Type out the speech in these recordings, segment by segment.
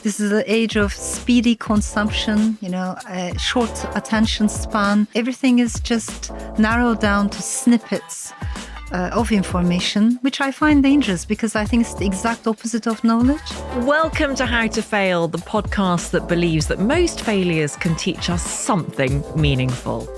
This is the age of speedy consumption, short attention span. Everything is just narrowed down to snippets of information, which I find dangerous because I think it's the exact opposite of knowledge. Welcome to How to Fail, the podcast that believes that most failures can teach us something meaningful.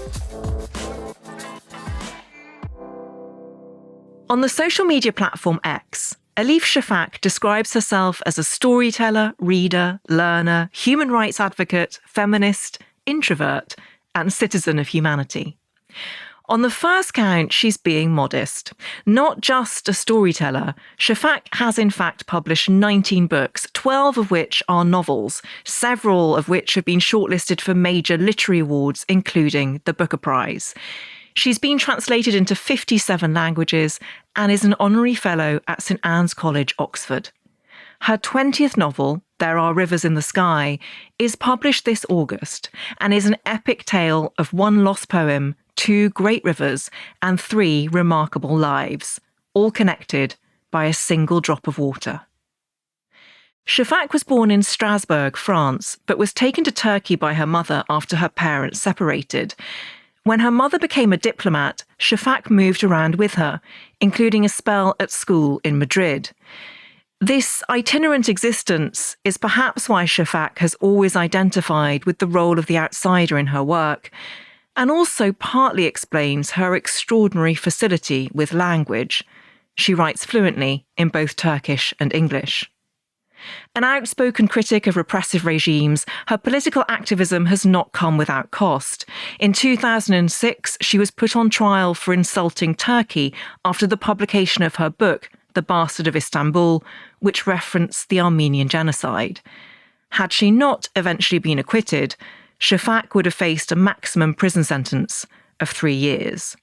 On the social media platform X, Elif Shafak describes herself as a storyteller, reader, learner, human rights advocate, feminist, introvert, and citizen of humanity. On the first count, she's being modest. Not just a storyteller, Shafak has in fact published 19 books, 12 of which are novels, several of which have been shortlisted for major literary awards, including the Booker Prize. She's been translated into 57 languages and is an honorary fellow at St Anne's College, Oxford. Her 20th novel, There Are Rivers in the Sky, is published this August and is an epic tale of one lost poem, two great rivers, and three remarkable lives, all connected by a single drop of water. Shafak was born in Strasbourg, France, but was taken to Turkey by her mother after her parents separated. When her mother became a diplomat, Shafak moved around with her, including a spell at school in Madrid. This itinerant existence is perhaps why Shafak has always identified with the role of the outsider in her work, and also partly explains her extraordinary facility with language. She writes fluently in both Turkish and English. An outspoken critic of repressive regimes, her political activism has not come without cost. In 2006, she was put on trial for insulting Turkey after the publication of her book, The Bastard of Istanbul, which referenced the Armenian genocide. Had she not eventually been acquitted, Shafak would have faced a maximum prison sentence of 3 years.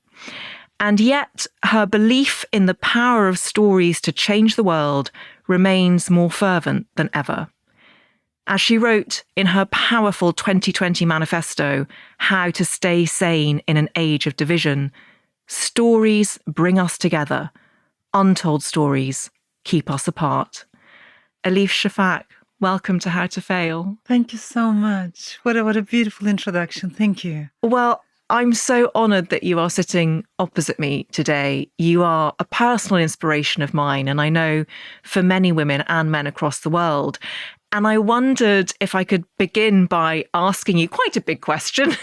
And yet, her belief in the power of stories to change the world remains more fervent than ever. As she wrote in her powerful 2020 manifesto, How to Stay Sane in an Age of Division, stories bring us together. Untold stories keep us apart. Elif Shafak, welcome to How to Fail. Thank you so much. What a beautiful introduction. Thank you. Well, I'm so honoured that you are sitting opposite me today. You are a personal inspiration of mine, and I know for many women and men across the world. And I wondered if I could begin by asking you quite a big question,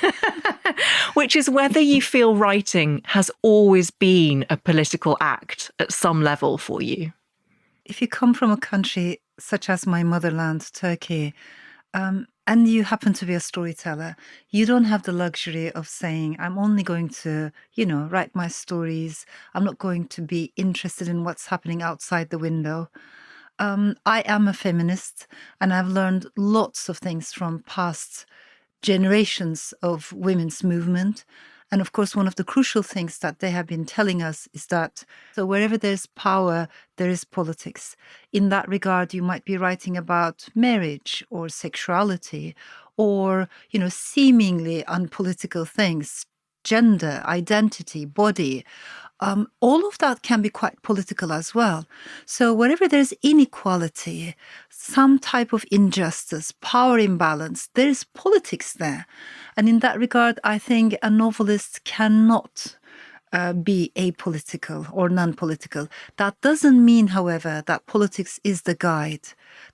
which is whether you feel writing has always been a political act at some level for you. If you come from a country such as my motherland, Turkey, and you happen to be a storyteller, you don't have the luxury of saying, I'm only going to, write my stories. I'm not going to be interested in what's happening outside the window. I am a feminist, and I've learned lots of things from past generations of women's movement. And of course, one of the crucial things that they have been telling us is that so wherever there's power, there is politics. In that regard, you might be writing about marriage or sexuality or, seemingly unpolitical things, gender, identity, body. All of that can be quite political as well. So wherever there's inequality, some type of injustice, power imbalance, there is politics there. And in that regard, I think a novelist cannot be apolitical or non-political. That doesn't mean, however, that politics is the guide.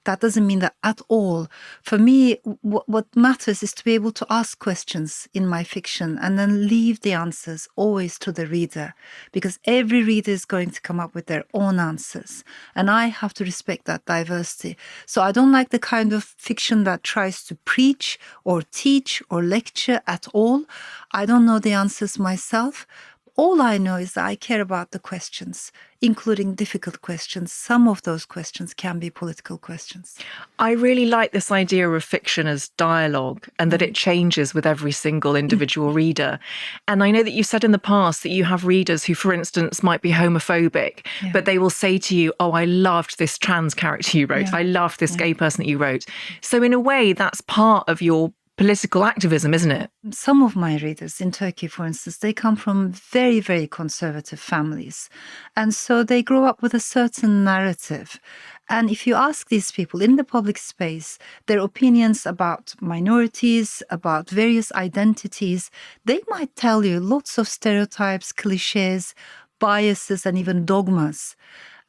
That doesn't mean that at all. For me, what matters is to be able to ask questions in my fiction and then leave the answers always to the reader, because every reader is going to come up with their own answers. And I have to respect that diversity. So I don't like the kind of fiction that tries to preach or teach or lecture at all. I don't know the answers myself. All I know is that I care about the questions, including difficult questions. Some of those questions can be political questions. I really like this idea of fiction as dialogue and that it changes with every single individual reader. And I know that you said in the past that you have readers who, for instance, might be homophobic, but they will say to you, oh, I loved this trans character you wrote. I loved this gay person that you wrote. So in a way, that's part of your political activism, isn't it? Some of my readers in Turkey, for instance, they come from very, very conservative families. And so they grow up with a certain narrative. And if you ask these people in the public space their opinions about minorities, about various identities, they might tell you lots of stereotypes, cliches, biases, and even dogmas.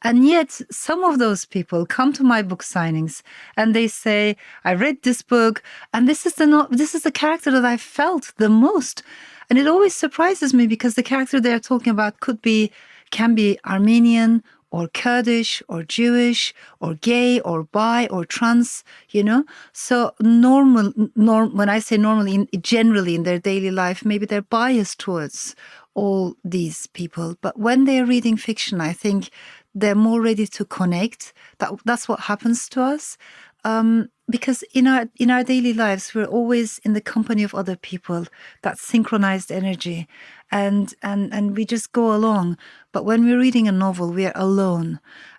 And yet, some of those people come to my book signings and they say, "I read this book, and this is the character that I felt the most." And it always surprises me because the character they are talking about can be Armenian or Kurdish or Jewish or gay or bi or trans, So when I say normally, generally in their daily life, maybe they're biased towards all these people. But when they're reading fiction, I think they're more ready to connect. That's what happens to us. Because in our daily lives, we're always in the company of other people, that synchronized energy, and we just go along. But when we're reading a novel, we are alone.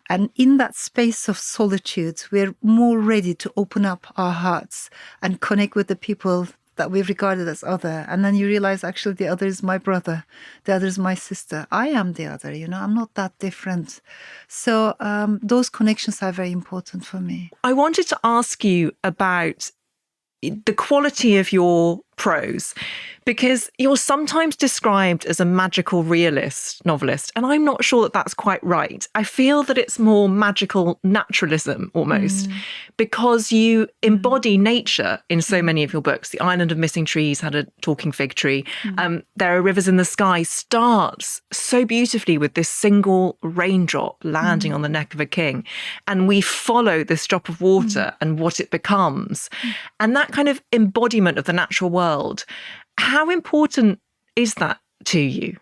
And in that space of solitude, we're more ready to open up our hearts and connect with the people that we've regarded as other. And then you realize, actually, the other is my brother. The other is my sister. I am the other, I'm not that different. So those connections are very important for me. I wanted to ask you about the quality of your prose, because you're sometimes described as a magical realist novelist, and I'm not sure that that's quite right. I feel that it's more magical naturalism almost, because you embody nature in so many of your books. The Island of Missing Trees had a talking fig tree. There Are Rivers in the Sky starts so beautifully with this single raindrop landing on the neck of a king, and we follow this drop of water and what it becomes, and that kind of embodiment of the natural world. How important is that to you?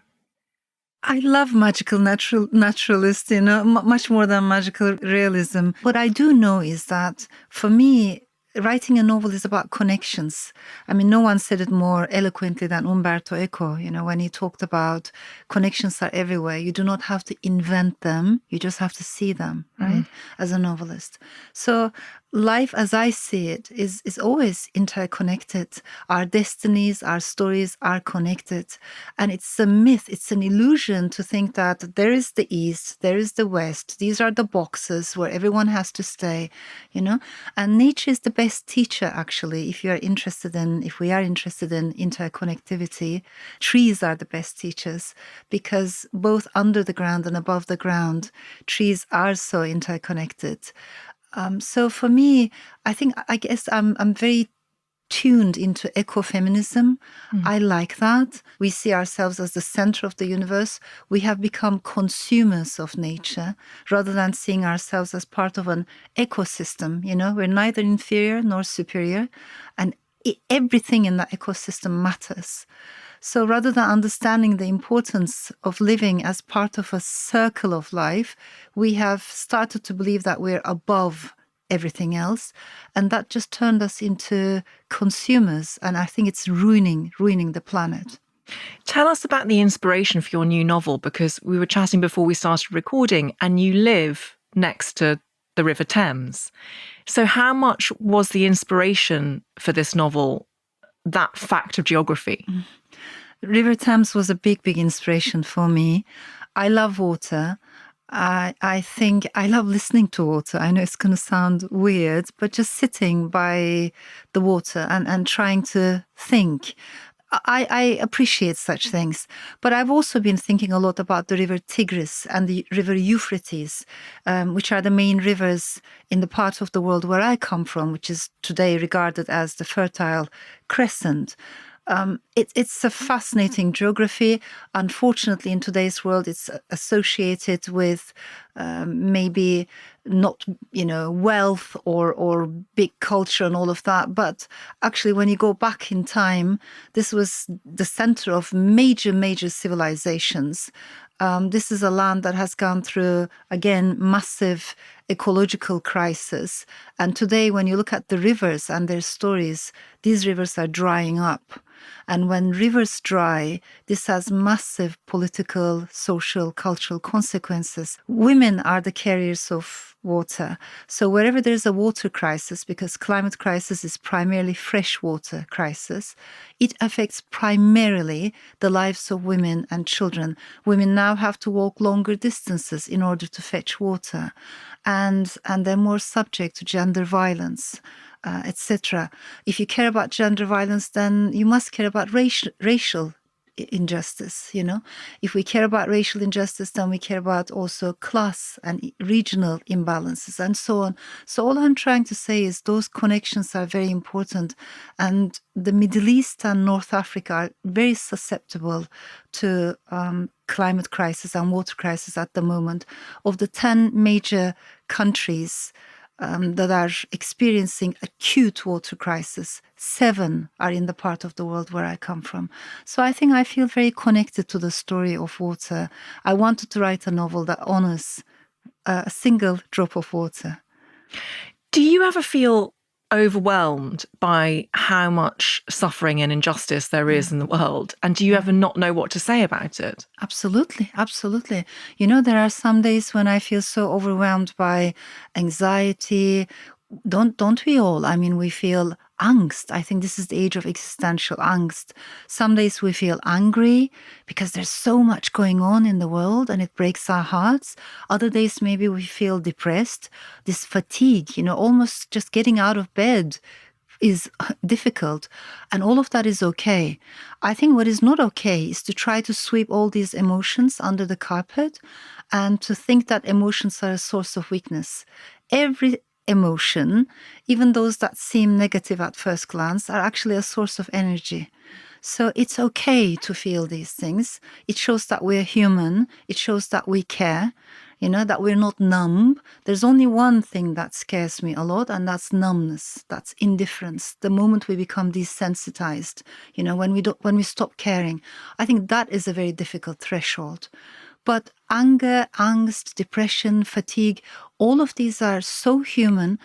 I love magical naturalist, much more than magical realism. What I do know is that for me, writing a novel is about connections. I mean, no one said it more eloquently than Umberto Eco, when he talked about connections are everywhere. You do not have to invent them. You just have to see them, right? As a novelist. So life as I see it is always interconnected. Our destinies, our stories are connected. And it's a myth, it's an illusion to think that there is the East, there is the West. These are the boxes where everyone has to stay, And nature is the best teacher, actually, if we are interested in interconnectivity. Trees are the best teachers because both under the ground and above the ground, trees are so interconnected. So for me, I guess I'm very tuned into ecofeminism. I like that. We see ourselves as the center of the universe. We have become consumers of nature rather than seeing ourselves as part of an ecosystem. We're neither inferior nor superior, and everything in that ecosystem matters. So rather than understanding the importance of living as part of a circle of life, we have started to believe that we're above everything else. And that just turned us into consumers. And I think it's ruining the planet. Tell us about the inspiration for your new novel, because we were chatting before we started recording and you live next to the River Thames. So how much was the inspiration for this novel that fact of geography? River Thames was a big inspiration for me. I love water. I think I love listening to water. I know it's going to sound weird, but just sitting by the water and trying to think. I appreciate such things. But I've also been thinking a lot about the river Tigris and the river Euphrates, which are the main rivers in the part of the world where I come from, which is today regarded as the Fertile Crescent. It's a fascinating geography. Unfortunately, in today's world, it's associated with maybe not, wealth or big culture and all of that. But actually, when you go back in time, this was the center of major civilizations. This is a land that has gone through, again, massive ecological crisis. And today, when you look at the rivers and their stories, these rivers are drying up. And when rivers dry, this has massive political, social, cultural consequences. Women are the carriers of water. So wherever there's a water crisis, because climate crisis is primarily freshwater crisis, it affects primarily the lives of women and children. Women now have to walk longer distances in order to fetch water, and they're more subject to gender violence, etc. If you care about gender violence, then you must care about racial injustice. If we care about racial injustice, then we care about also class and regional imbalances and so on. So all I'm trying to say is those connections are very important, and the Middle East and North Africa are very susceptible to climate crisis and water crisis at the moment. Of the 10 major countries that are experiencing acute water crisis, 7 are in the part of the world where I come from. So I think I feel very connected to the story of water. I wanted to write a novel that honors a single drop of water. Do you ever feel overwhelmed by how much suffering and injustice there is in the world? And do you ever not know what to say about it? Absolutely, absolutely. There are some days when I feel so overwhelmed by anxiety. Don't we all? I mean, we feel angst. I think this is the age of existential angst. Some days we feel angry because there's so much going on in the world and it breaks our hearts. Other days maybe we feel depressed, this fatigue, almost just getting out of bed is difficult, and all of that is okay. I think what is not okay is to try to sweep all these emotions under the carpet and to think that emotions are a source of weakness. Every emotion, even those that seem negative at first glance, are actually a source of energy. So it's okay to feel these things. It shows that we're human. It shows that we care, that we're not numb. There's only one thing that scares me a lot, and that's numbness. That's indifference. The moment we become desensitized, when we stop caring. I think that is a very difficult threshold. But anger, angst, depression, fatigue, all of these are so human.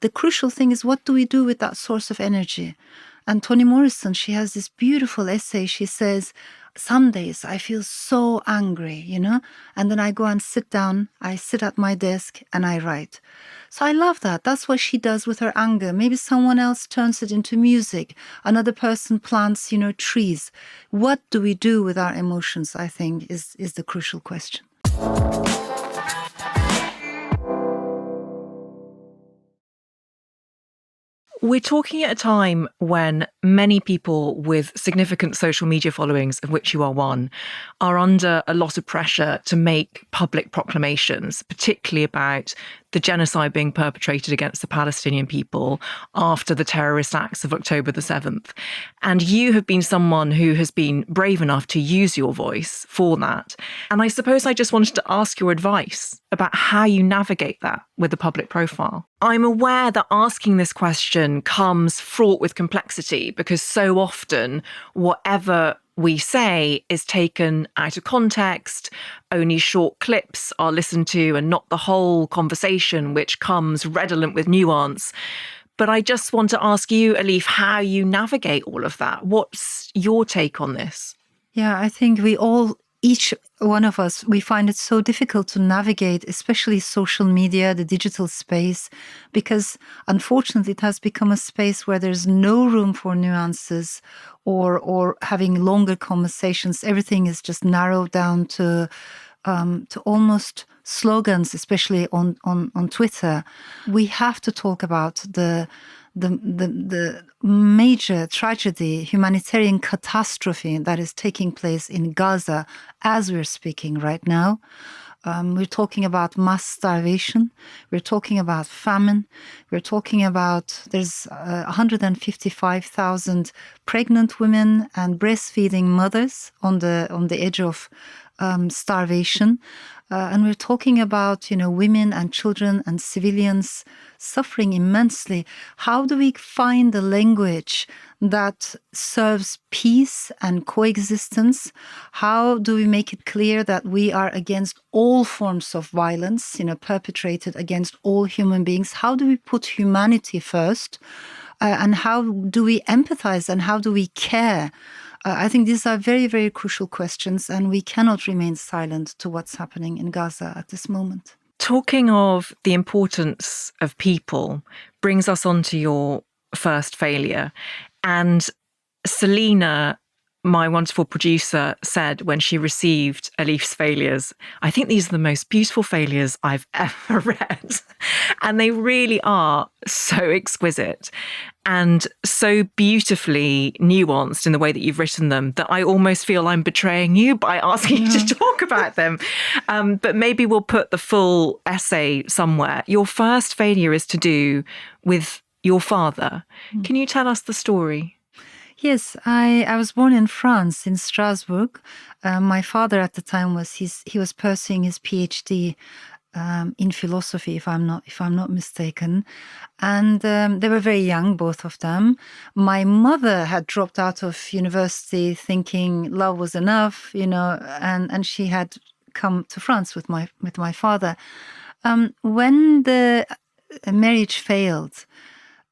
The crucial thing is, what do we do with that source of energy? And Toni Morrison, she has this beautiful essay. She says, some days I feel so angry, and then I go and sit down, I sit at my desk and I write. So I love that. That's what she does with her anger. Maybe someone else turns it into music. Another person plants, trees. What do we do with our emotions, I think, is the crucial question. We're talking at a time when many people with significant social media followings, of which you are one, are under a lot of pressure to make public proclamations, particularly about the genocide being perpetrated against the Palestinian people after the terrorist acts of October the 7th. And you have been someone who has been brave enough to use your voice for that. And I suppose I just wanted to ask your advice about how you navigate that with a public profile. I'm aware that asking this question comes fraught with complexity because so often whatever we say is taken out of context. Only short clips are listened to and not the whole conversation, which comes redolent with nuance. But I just want to ask you, Elif, how you navigate all of that. What's your take on this? Yeah, I think each one of us, we find it so difficult to navigate, especially social media, the digital space, because unfortunately it has become a space where there's no room for nuances or having longer conversations. Everything is just narrowed down to almost slogans, especially on Twitter. We have to talk about the major tragedy, humanitarian catastrophe that is taking place in Gaza as we're speaking right now. We're talking about mass starvation. We're talking about famine. We're talking about there's 155,000 pregnant women and breastfeeding mothers on the edge of starvation. And we're talking about, women and children and civilians suffering immensely. How do we find the language that serves peace and coexistence? How do we make it clear that we are against all forms of violence, perpetrated against all human beings? How do we put humanity first? And how do we empathize and how do we care? I think these are very, very crucial questions, and we cannot remain silent to what's happening in Gaza at this moment. Talking of the importance of people brings us on to your first failure. And Selena, my wonderful producer, said when she received Elif's failures, I think these are the most beautiful failures I've ever read. And they really are so exquisite and so beautifully nuanced in the way that you've written them that I almost feel I'm betraying you by asking you to talk about them. But maybe we'll put the full essay somewhere. Your first failure is to do with your father. Can you tell us the story? Yes, I was born in France, in Strasbourg. My father at the time he was pursuing his PhD in philosophy, if I'm not mistaken, and they were very young, both of them. My mother had dropped out of university, thinking love was enough, and she had come to France with my father. When the marriage failed,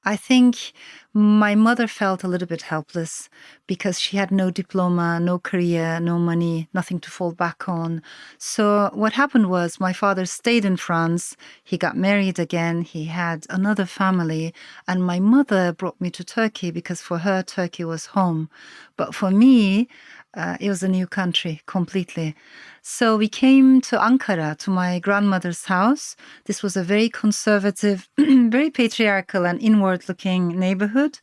I think my mother felt a little bit helpless because she had no diploma, no career, no money, nothing to fall back on. So what happened was my father stayed in France. He got married again. He had another family. And my mother brought me to Turkey because for her, Turkey was home. But for me, it was a new country completely. So we came to Ankara, to my grandmother's house. This was a very conservative, very patriarchal and inward-looking neighborhood.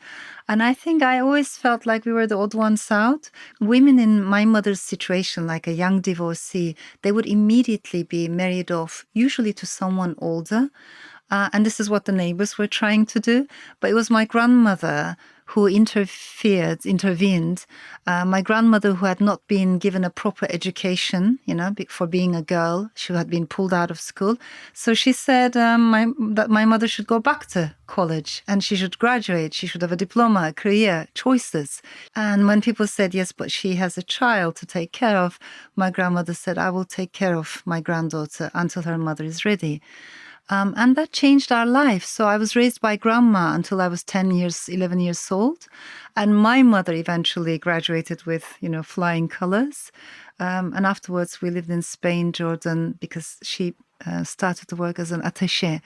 And I think I always felt like we were the odd ones out. Women in my mother's situation, like a young divorcee, they would immediately be married off, usually to someone older. And this is what the neighbors were trying to do. But it was my grandmother who intervened. My grandmother, who had not been given a proper education, for being a girl, she had been pulled out of school. So she said that my mother should go back to college and she should graduate. She should have a diploma, a career, choices. And when people said, yes, but she has a child to take care of, my grandmother said, I will take care of my granddaughter until her mother is ready. And that changed our life. So I was raised by grandma until I was 11 years old. And my mother eventually graduated with, flying colors. And afterwards, we lived in Spain, Jordan, because she started to work as an attaché.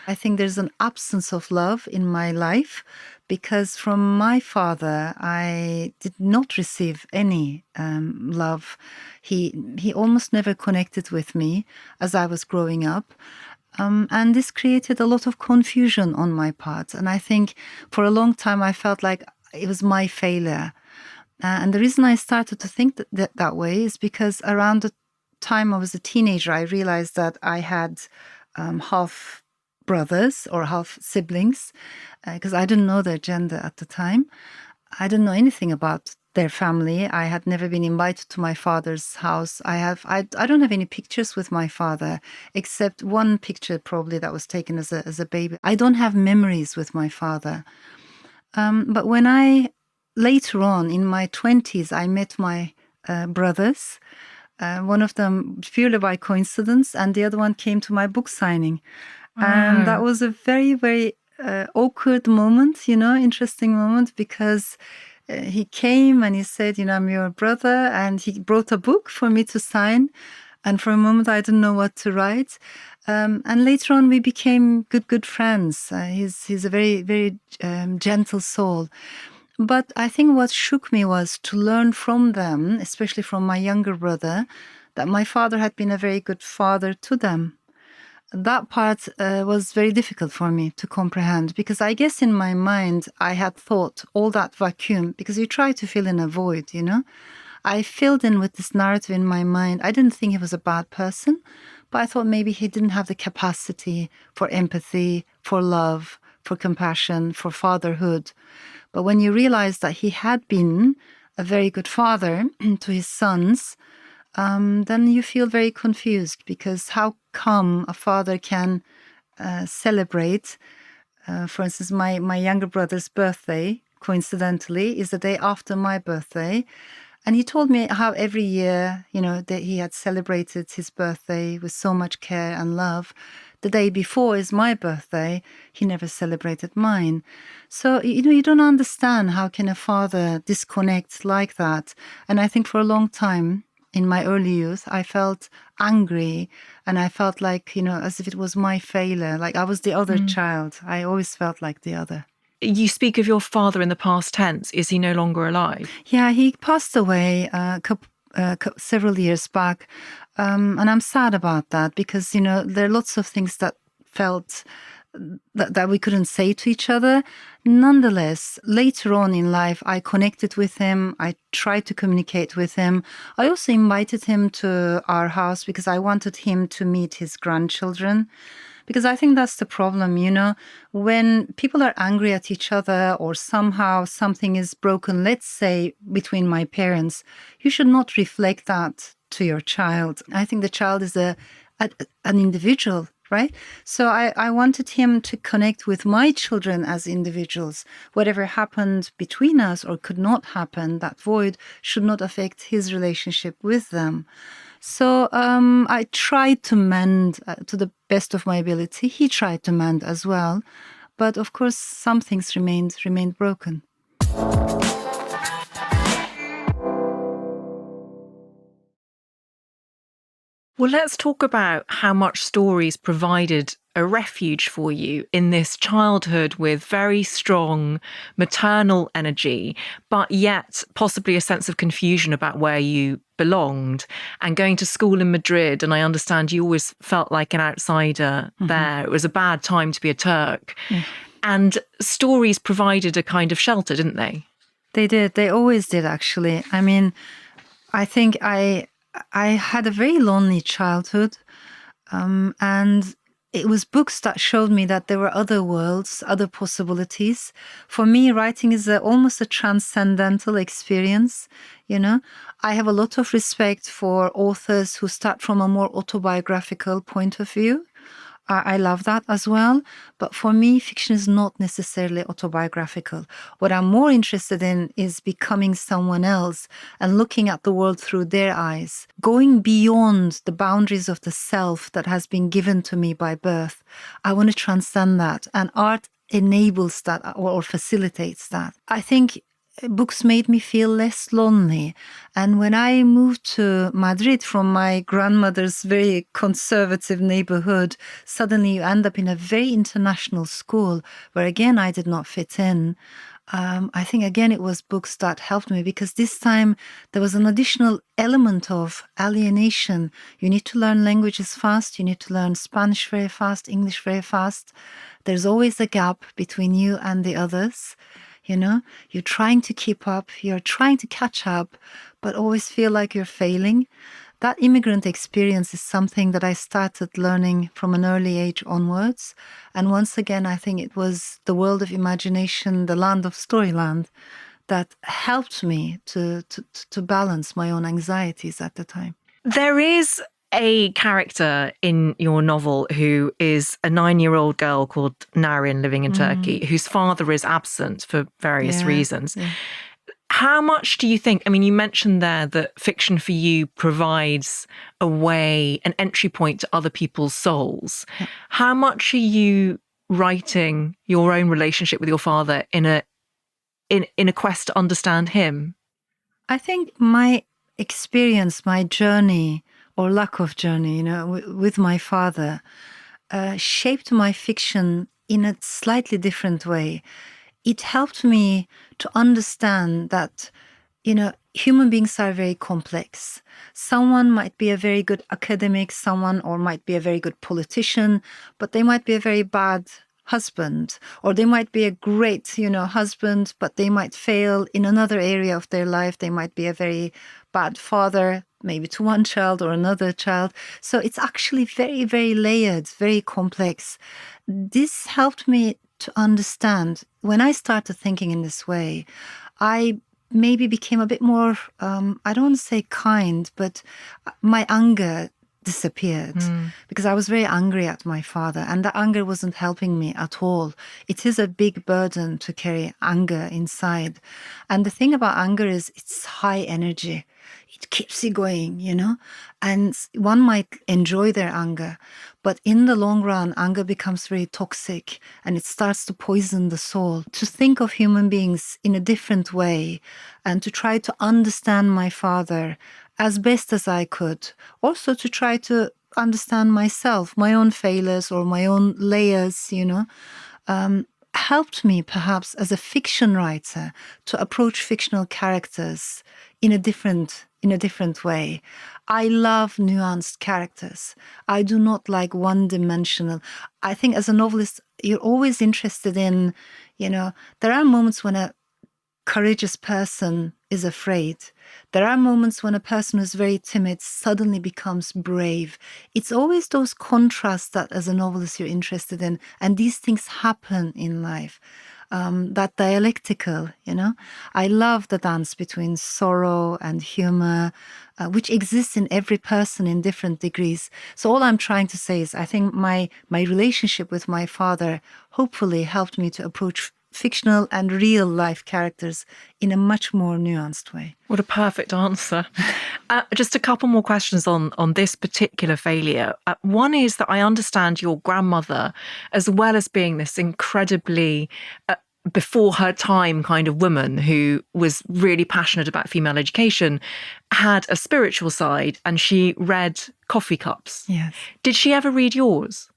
I think there's an absence of love in my life because from my father, I did not receive any love. He almost never connected with me as I was growing up. And this created a lot of confusion on my part. And I think for a long time, I felt like it was my failure. And the reason I started to think that way is because around the time I was a teenager, I realized that I had half brothers or half siblings, because I didn't know their gender at the time. I didn't know anything about their family. I had never been invited to my father's house. I don't have any pictures with my father, except one picture probably that was taken as a baby. I don't have memories with my father. But when later on in my 20s, I met my brothers, one of them purely by coincidence, and the other one came to my book signing. And that was a very, very awkward moment, interesting moment, because he came and he said, I'm your brother, and he brought a book for me to sign. And for a moment, I didn't know what to write. And later on, we became good friends. He's a very, very gentle soul. But I think what shook me was to learn from them, especially from my younger brother, that my father had been a very good father to them. That part was very difficult for me to comprehend because I guess in my mind I had thought all that vacuum, because you try to fill in a void, I filled in with this narrative in my mind. I didn't think he was a bad person, but I thought maybe he didn't have the capacity for empathy, for love, for compassion, for fatherhood. But when you realize that he had been a very good father to his sons, then you feel very confused, because how come a father can celebrate, for instance, my younger brother's birthday, coincidentally, is the day after my birthday. And he told me how every year, that he had celebrated his birthday with so much care and love. the day before is my birthday, he never celebrated mine. So, you don't understand how can a father disconnect like that. And I think for a long time, in my early youth, I felt angry and I felt like, as if it was my failure, like I was the other child. I always felt like the other. You speak of your father in the past tense. Is he no longer alive? Yeah, he passed away several years back. And I'm sad about that because, there are lots of things that felt that we couldn't say to each other. Nonetheless, later on in life, I connected with him. I tried to communicate with him. I also invited him to our house because I wanted him to meet his grandchildren. Because I think that's the problem, when people are angry at each other or somehow something is broken, let's say between my parents, you should not reflect that to your child. I think the child is an individual, right? So I wanted him to connect with my children as individuals. Whatever happened between us or could not happen, that void should not affect his relationship with them. So I tried to mend to the best of my ability. He tried to mend as well. But of course, some things remained broken. Well, let's talk about how much stories provided a refuge for you in this childhood with very strong maternal energy, but yet possibly a sense of confusion about where you belonged, and going to school in Madrid. And I understand you always felt like an outsider there. It was a bad time to be a Turk. Yeah. And stories provided a kind of shelter, didn't they? They did. They always did, actually. I mean, I think I had a very lonely childhood, and it was books that showed me that there were other worlds, other possibilities. For me, writing is almost a transcendental experience. I have a lot of respect for authors who start from a more autobiographical point of view. I love that as well. But for me, fiction is not necessarily autobiographical. What I'm more interested in is becoming someone else and looking at the world through their eyes, going beyond the boundaries of the self that has been given to me by birth. I want to transcend that, and art enables that or facilitates that. I think books made me feel less lonely. And when I moved to Madrid from my grandmother's very conservative neighborhood, suddenly you end up in a very international school where, again, I did not fit in. I think, again, it was books that helped me because this time there was an additional element of alienation. You need to learn languages fast. You need to learn Spanish very fast, English very fast. There's always a gap between you and the others. You're trying to keep up, you're trying to catch up, but always feel like you're failing. That immigrant experience is something that I started learning from an early age onwards. And once again, I think it was the world of imagination, the land of Storyland, that helped me to balance my own anxieties at the time. There is a character in your novel who is a 9-year-old girl called Narin living in Turkey, whose father is absent for various reasons. Yeah. How much do you think, you mentioned there that fiction for you provides a way, an entry point to other people's souls. Yeah. How much are you writing your own relationship with your father in a quest to understand him? I think my experience, my journey, or lack of journey, with my father, shaped my fiction in a slightly different way. It helped me to understand that, human beings are very complex. Someone might be a very good academic, or might be a very good politician, but they might be a very bad husband, or they might be a great, husband, but they might fail in another area of their life. They might be a very bad father, maybe to one child or another child. So it's actually very, very layered, very complex. This helped me to understand. When I started thinking in this way, I maybe became a bit more, I don't want to say kind, but my anger disappeared because I was very angry at my father, and the anger wasn't helping me at all. It is a big burden to carry anger inside. And the thing about anger is it's high energy. It keeps you going, and one might enjoy their anger, but in the long run, anger becomes very toxic and it starts to poison the soul. To think of human beings in a different way and to try to understand my father as best as I could, also to try to understand myself, my own failures or my own layers, helped me perhaps as a fiction writer to approach fictional characters in a different way. I love nuanced characters. I do not like one-dimensional. I think as a novelist, you're always interested in, there are moments when a courageous person is afraid. There are moments when a person who's very timid suddenly becomes brave. It's always those contrasts that as a novelist you're interested in. And these things happen in life. That dialectical, I love the dance between sorrow and humor, which exists in every person in different degrees. So all I'm trying to say is I think my relationship with my father hopefully helped me to approach fictional and real life characters in a much more nuanced way. What a perfect answer. Just a couple more questions on this particular failure. One is that I understand your grandmother, as well as being this incredibly before her time kind of woman who was really passionate about female education, had a spiritual side, and she read coffee cups. Yes. Did she ever read yours?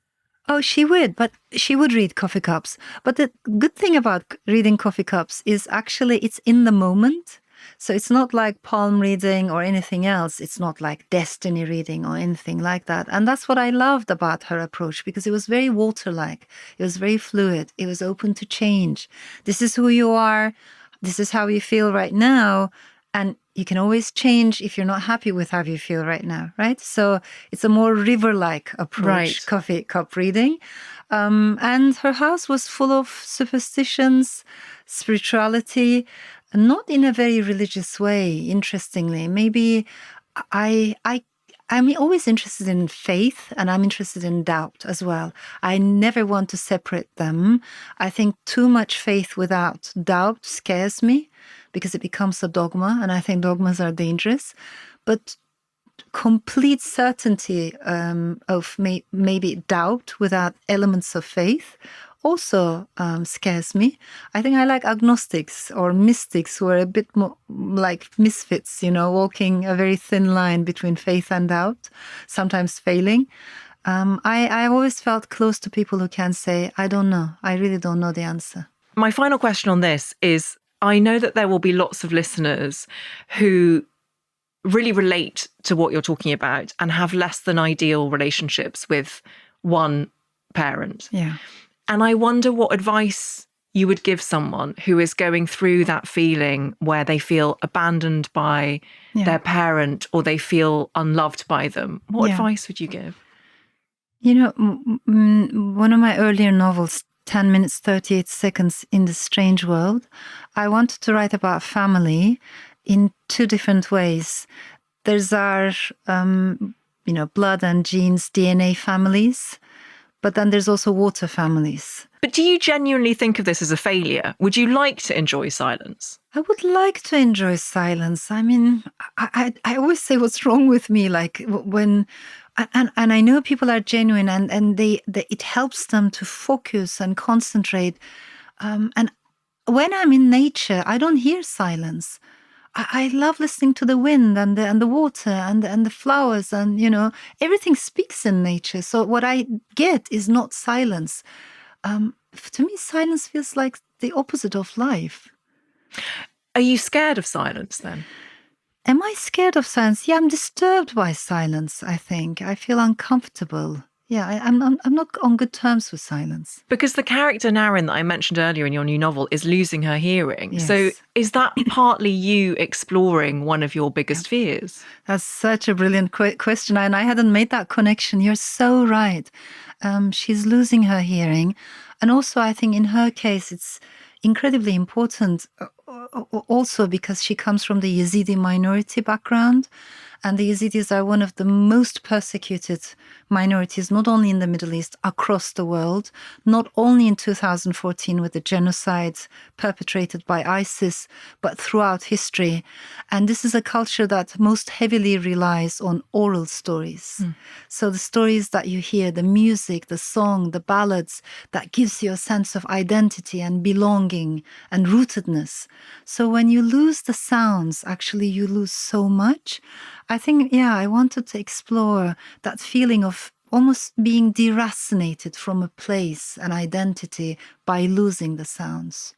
Oh, she would read coffee cups. But the good thing about reading coffee cups is actually it's in the moment. So it's not like palm reading or anything else. It's not like destiny reading or anything like that. And that's what I loved about her approach, because it was very water-like. It was very fluid. It was open to change. This is who you are. This is how you feel right now. And you can always change if you're not happy with how you feel right now, right? So it's a more river-like approach, right. Coffee cup reading. And her house was full of superstitions, spirituality, not in a very religious way, interestingly. Maybe I'm always interested in faith, and I'm interested in doubt as well. I never want to separate them. I think too much faith without doubt scares me, because it becomes a dogma, and I think dogmas are dangerous. But complete certainty of maybe doubt without elements of faith also scares me. I think I like agnostics or mystics who are a bit more like misfits, walking a very thin line between faith and doubt, sometimes failing. I've always felt close to people who can say, I don't know. I really don't know the answer. My final question on this is, I know that there will be lots of listeners who really relate to what you're talking about and have less than ideal relationships with one parent. Yeah. And I wonder what advice you would give someone who is going through that feeling where they feel abandoned by their parent or they feel unloved by them. What advice would you give? One of my earlier novels, 10 minutes, 38 seconds in the Strange World, I wanted to write about family in two different ways. There's our, blood and genes, DNA families, but then there's also water families. But do you genuinely think of this as a failure? Would you like to enjoy silence? I would like to enjoy silence. I mean, I always say what's wrong with me, like when... And I know people are genuine and they it helps them to focus and concentrate. And when I'm in nature, I don't hear silence. I love listening to the wind and the water and the flowers, and everything speaks in nature. So what I get is not silence. To me, silence feels like the opposite of life. Are you scared of silence then? Am I scared of silence? Yeah, I'm disturbed by silence, I think. I feel uncomfortable. Yeah, I'm not on good terms with silence. Because the character Naren that I mentioned earlier in your new novel is losing her hearing. Yes. So is that partly you exploring one of your biggest fears? That's such a brilliant question, and I hadn't made that connection. You're so right. She's losing her hearing. And also, I think in her case, it's incredibly important also because she comes from the Yazidi minority background. And the Yazidis are one of the most persecuted minorities, not only in the Middle East, across the world, not only in 2014 with the genocides perpetrated by ISIS, but throughout history. And this is a culture that most heavily relies on oral stories. So the stories that you hear, the music, the song, the ballads, that gives you a sense of identity and belonging and rootedness. So when you lose the sounds, actually you lose so much. I think, I wanted to explore that feeling of almost being deracinated from a place, an identity, by losing the sounds.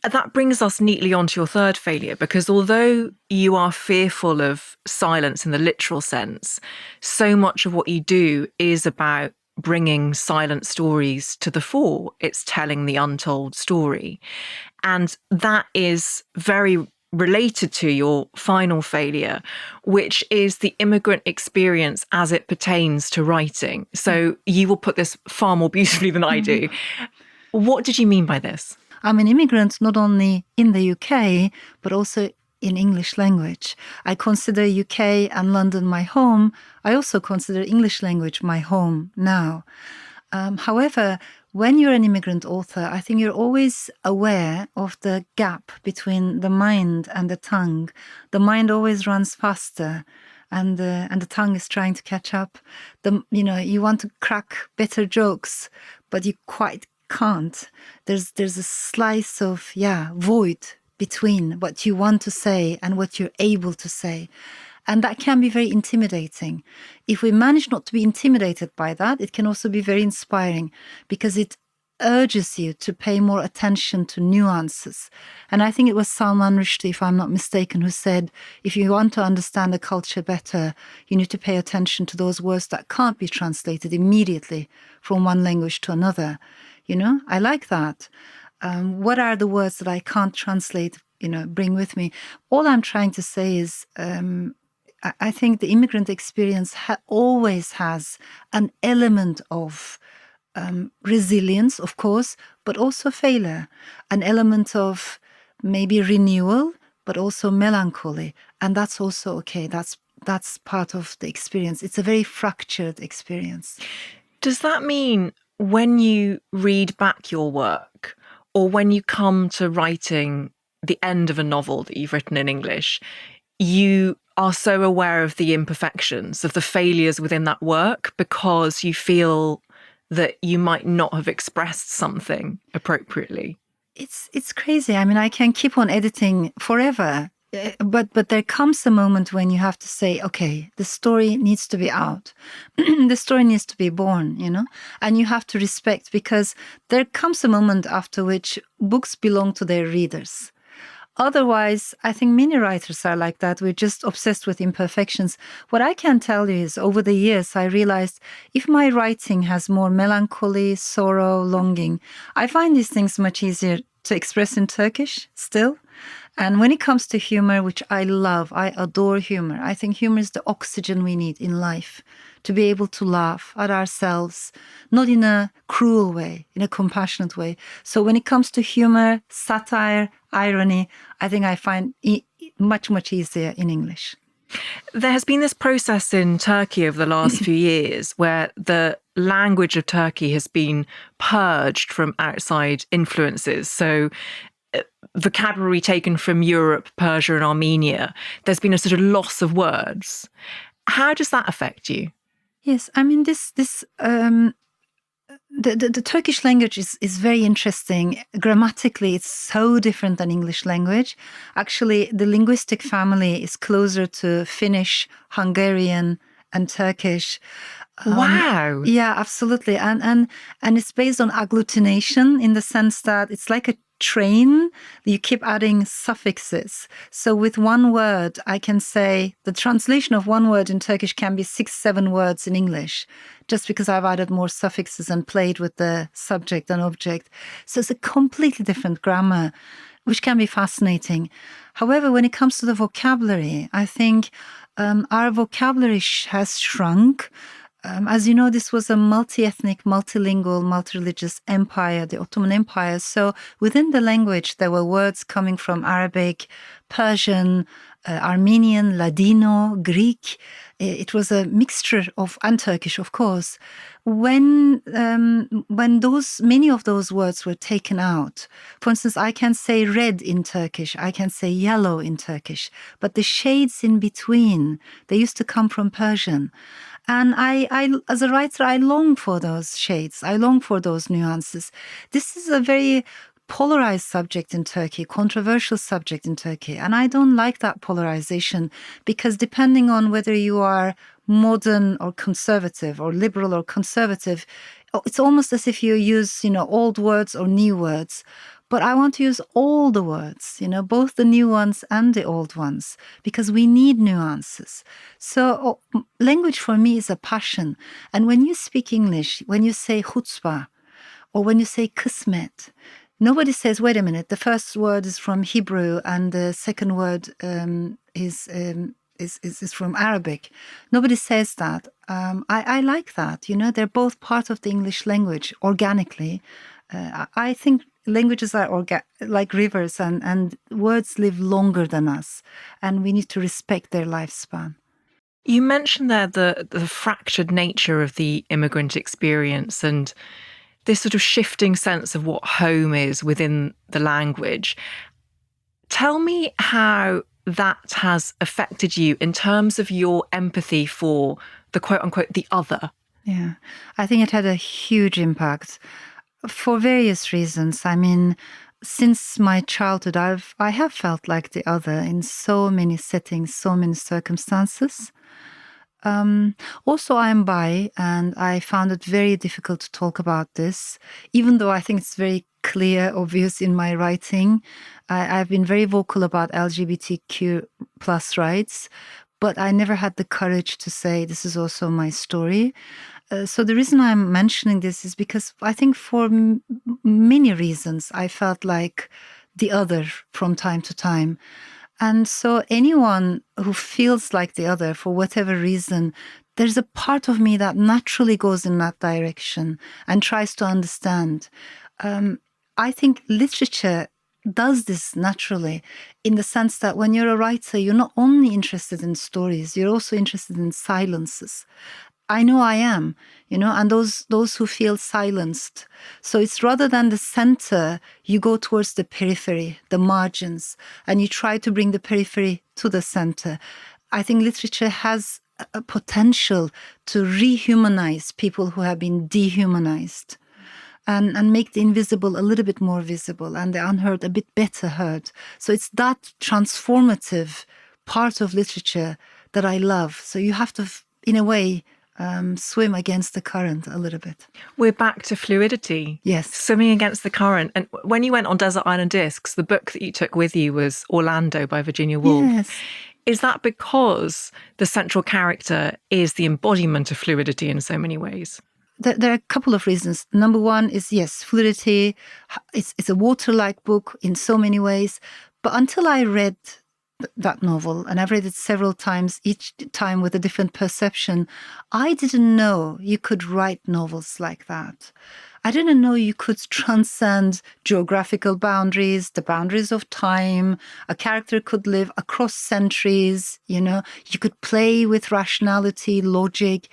That brings us neatly onto your third failure, because although you are fearful of silence in the literal sense, so much of what you do is about bringing silent stories to the fore. It's telling the untold story. And that is very related to your final failure, which is the immigrant experience as it pertains to writing. So you will put this far more beautifully than I do. What did you mean by this? I'm an immigrant not only in the UK, but also in English language. I consider UK and London my home. I also consider English language my home now. However, when you're an immigrant author, I think you're always aware of the gap between the mind and the tongue. The mind always runs faster, and the tongue is trying to catch up. You want to crack better jokes, but you quite can't. There's a slice of void between what you want to say and what you're able to say. And that can be very intimidating. If we manage not to be intimidated by that, it can also be very inspiring, because it urges you to pay more attention to nuances. And I think it was Salman Rushdie, if I'm not mistaken, who said, if you want to understand a culture better, you need to pay attention to those words that can't be translated immediately from one language to another. I like that. What are the words that I can't translate, bring with me? All I'm trying to say is, I think the immigrant experience always has an element of resilience, of course, but also failure, an element of maybe renewal, but also melancholy. And that's also okay. That's part of the experience. It's a very fractured experience. Does that mean when you read back your work, or when you come to writing the end of a novel that you've written in English, you are so aware of the imperfections, of the failures within that work, because you feel that you might not have expressed something appropriately? It's crazy. I mean, I can keep on editing forever, but there comes a moment when you have to say, okay, the story needs to be out. The story needs to be born, and you have to respect, because there comes a moment after which books belong to their readers. Otherwise, I think many writers are like that. We're just obsessed with imperfections. What I can tell you is, over the years, I realized if my writing has more melancholy, sorrow, longing, I find these things much easier to express in Turkish still. And when it comes to humor, which I love, I adore humor. I think humor is the oxygen we need in life, to be able to laugh at ourselves, not in a cruel way, in a compassionate way. So when it comes to humor, satire, irony, I think I find it much, much easier in English. There has been this process in Turkey over the last few years where the language of Turkey has been purged from outside influences. So vocabulary taken from Europe, Persia and Armenia. There's been a sort of loss of words. How does that affect you? Yes, I mean, the Turkish language is very interesting. Grammatically, it's so different than English language. Actually, the linguistic family is closer to Finnish, Hungarian, and Turkish. Wow. Yeah, absolutely. And it's based on agglutination, in the sense that it's like a train. You keep adding suffixes. So with one word, I can say the translation of one word in Turkish can be 6-7 words in English, just because I've added more suffixes and played with the subject and object. So it's a completely different grammar, which can be fascinating. However, when it comes to the vocabulary, I think our vocabulary has shrunk. As you know, this was a multi-ethnic, multilingual, multi-religious empire, the Ottoman Empire. So within the language, there were words coming from Arabic, Persian, Armenian, Ladino, Greek. It was a mixture of, and Turkish, of course. When many of those words were taken out, for instance, I can say red in Turkish, I can say yellow in Turkish, but the shades in between, they used to come from Persian. And I, as a writer, I long for those shades. I long for those nuances. This is a very polarized subject in Turkey, controversial subject in Turkey. And I don't like that polarization because depending on whether you are modern or conservative or liberal or conservative, it's almost as if you use, old words or new words. But I want to use all the words, both the new ones and the old ones, because we need nuances. So language for me is a passion. And when you speak English, when you say chutzpah, or when you say kismet, nobody says, wait a minute, the first word is from Hebrew and the second word is from Arabic. Nobody says that. I like that. They're both part of the English language organically. I think languages are like rivers and words live longer than us, and we need to respect their lifespan. You mentioned there the fractured nature of the immigrant experience and this sort of shifting sense of what home is within the language. Tell me how that has affected you in terms of your empathy for the quote unquote the other. Yeah, I think it had a huge impact for various reasons. I mean, since my childhood, I have felt like the other in so many settings, so many circumstances. Also, I'm bi, and I found it very difficult to talk about this, even though I think it's very clear, obvious in my writing. I've been very vocal about LGBTQ plus rights, but I never had the courage to say this is also my story. So the reason I'm mentioning this is because I think for many reasons I felt like the other from time to time. And so anyone who feels like the other for whatever reason, there's a part of me that naturally goes in that direction and tries to understand. I think literature does this naturally in the sense that when you're a writer, you're not only interested in stories, you're also interested in silences. I know I am, and those who feel silenced. So it's rather than the center, you go towards the periphery, the margins, and you try to bring the periphery to the center. I think literature has a potential to rehumanize people who have been dehumanized and make the invisible a little bit more visible and the unheard a bit better heard. So it's that transformative part of literature that I love. So you have to, in a way, swim against the current a little bit. We're back to fluidity. Yes. Swimming against the current. And when you went on Desert Island Discs, the book that you took with you was Orlando by Virginia Woolf. Yes. Is that because the central character is the embodiment of fluidity in so many ways? There are a couple of reasons. Number one is, yes, fluidity. It's a water-like book in so many ways. But until I read that novel, and I've read it several times, each time with a different perception, I didn't know you could write novels like that. I didn't know you could transcend geographical boundaries, the boundaries of time. A character could live across centuries, you could play with rationality, logic.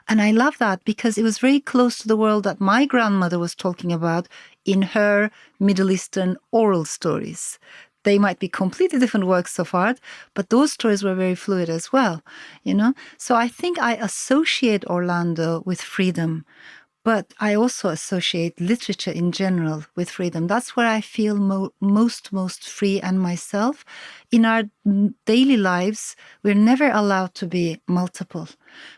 And I love that because it was very close to the world that my grandmother was talking about in her Middle Eastern oral stories. They might be completely different works of art, but those stories were very fluid as well, So I think I associate Orlando with freedom, but I also associate literature in general with freedom. That's where I feel most free and myself. In our daily lives, we're never allowed to be multiple.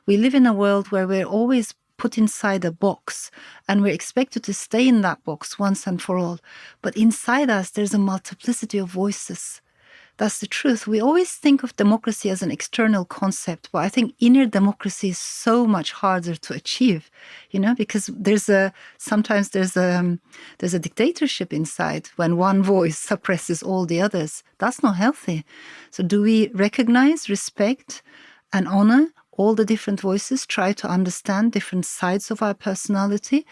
We live in a world where we're always put inside a box and we're expected to stay in that box once and for all. But inside us, there's a multiplicity of voices. That's the truth. We always think of democracy as an external concept, but I think inner democracy is so much harder to achieve, because sometimes there's a dictatorship inside when one voice suppresses all the others. That's not healthy. So do we recognize, respect, and honor all the different voices, try to understand different sides of our personality.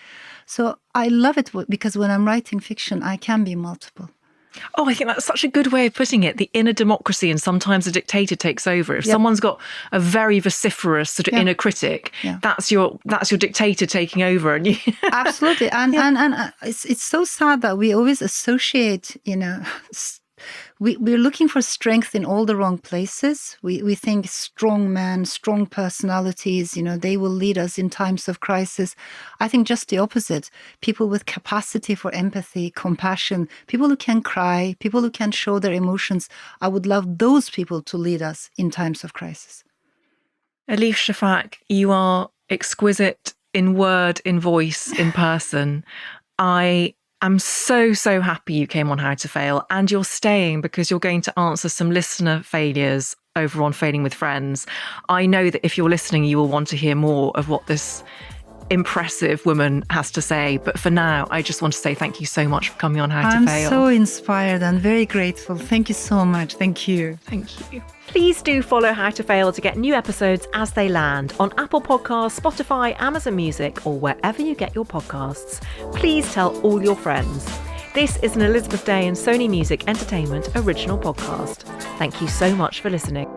So I love it because when I'm writing fiction, I can be multiple. Oh, I think that's such a good way of putting it. The inner democracy, and sometimes a dictator takes over. If someone's got a very vociferous sort of inner critic, that's your dictator taking over. And absolutely, and it's so sad that we always associate, we're looking for strength in all the wrong places. We think strong men, strong personalities, they will lead us in times of crisis. I think just the opposite. People with capacity for empathy, compassion, people who can cry, people who can show their emotions. I would love those people to lead us in times of crisis. Elif Shafak, you are exquisite in word, in voice, in person. I'm so happy you came on How to Fail, and you're staying because you're going to answer some listener failures over on Failing with Friends. I know that if you're listening, you will want to hear more of what this impressive woman has to say. But for now, I just want to say thank you so much for coming on How to Fail. I'm so inspired and very grateful. Thank you so much. Thank you. Thank you. Please do follow How to Fail to get new episodes as they land on Apple Podcasts, Spotify, Amazon Music, or wherever you get your podcasts. Please tell all your friends. This is an Elizabeth Day and Sony Music Entertainment original podcast. Thank you so much for listening.